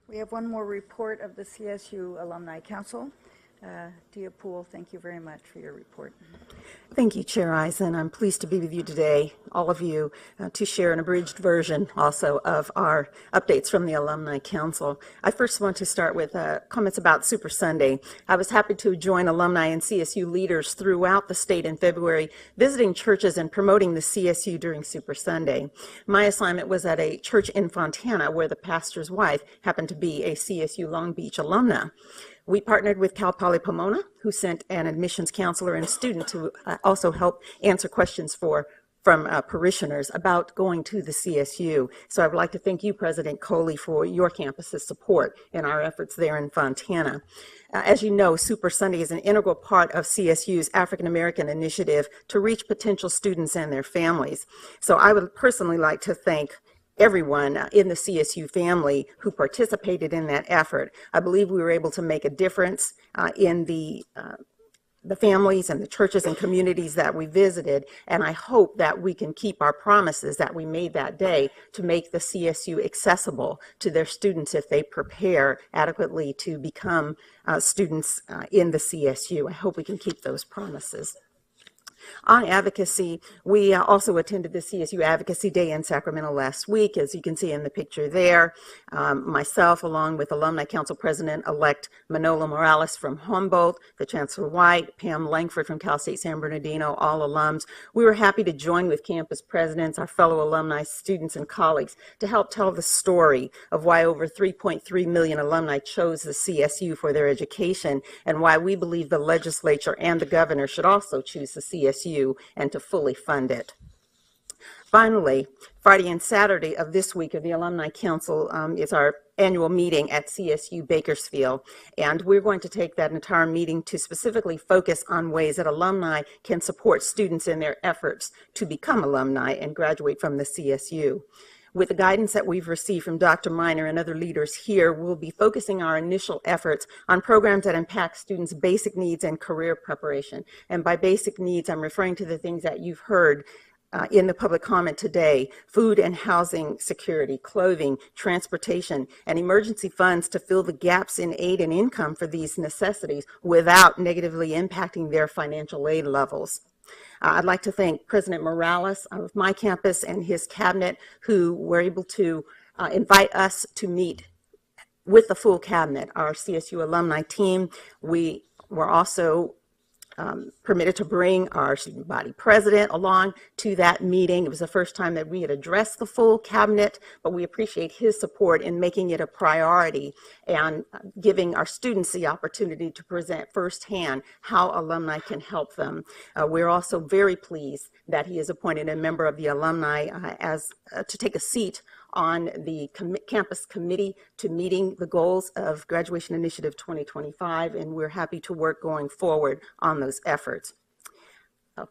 We have one more report of the CSU Alumni Council. Dia Poole, thank you very much for your report. Thank you, Chair Eisen. I'm pleased to be with you today, all of you, to share an abridged version also of our updates from the Alumni Council. I first want to start with comments about Super Sunday. I was happy to join alumni and CSU leaders throughout the state in February, visiting churches and promoting the CSU during Super Sunday. My assignment was at a church in Fontana where the pastor's wife happened to be a CSU Long Beach alumna. We partnered with Cal Poly Pomona, who sent an admissions counselor and a student to also help answer questions from parishioners about going to the CSU. So I would like to thank you, President Coley, for your campus's support in our efforts there in Fontana. As you know, Super Sunday is an integral part of CSU's African American initiative to reach potential students and their families. So I would personally like to thank everyone in the CSU family who participated in that effort. I believe we were able to make a difference in the families and the churches and communities that we visited, and I hope that we can keep our promises that we made that day to make the CSU accessible to their students if they prepare adequately to become students in the CSU. I hope we can keep those promises. On advocacy, we also attended the CSU Advocacy Day in Sacramento last week, as you can see in the picture there. Myself, along with Alumni Council President-elect Manolo Morales from Humboldt, the Chancellor White, Pam Langford from Cal State San Bernardino, all alums. We were happy to join with campus presidents, our fellow alumni, students, and colleagues to help tell the story of why over 3.3 million alumni chose the CSU for their education and why we believe the legislature and the governor should also choose the CSU and to fully fund it. Finally, Friday and Saturday of this week of the Alumni Council is our annual meeting at CSU Bakersfield, and we're going to take that entire meeting to specifically focus on ways that alumni can support students in their efforts to become alumni and graduate from the CSU. With the guidance that we've received from Dr. Miner and other leaders here, we'll be focusing our initial efforts on programs that impact students' basic needs and career preparation. And by basic needs, I'm referring to the things that you've heard in the public comment today: food and housing security, clothing, transportation, and emergency funds to fill the gaps in aid and income for these necessities without negatively impacting their financial aid levels. I'd like to thank President Morales of my campus and his cabinet, who were able to invite us to meet with the full cabinet, our CSU alumni team. We were also permitted to bring our student body president along to that meeting. It was the first time that we had addressed the full cabinet, but we appreciate his support in making it a priority and giving our students the opportunity to present firsthand how alumni can help them. We're also very pleased that he has appointed a member of the alumni to take a seat on the campus committee to meeting the goals of Graduation Initiative 2025, and we're happy to work going forward on those efforts.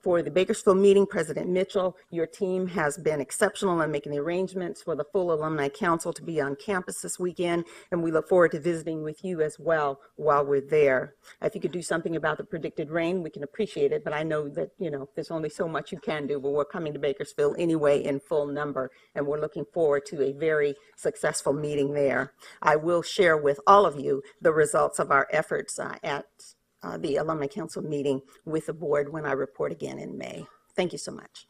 For the Bakersfield meeting, President Mitchell, your team has been exceptional in making the arrangements for the full Alumni Council to be on campus this weekend, and we look forward to visiting with you as well while we're there. If you could do something about the predicted rain, we can appreciate it, but I know that, there's only so much you can do, but we're coming to Bakersfield anyway in full number, and we're looking forward to a very successful meeting there. I will share with all of you the results of our efforts at the Alumni Council meeting with the board when I report again in May. Thank you so much.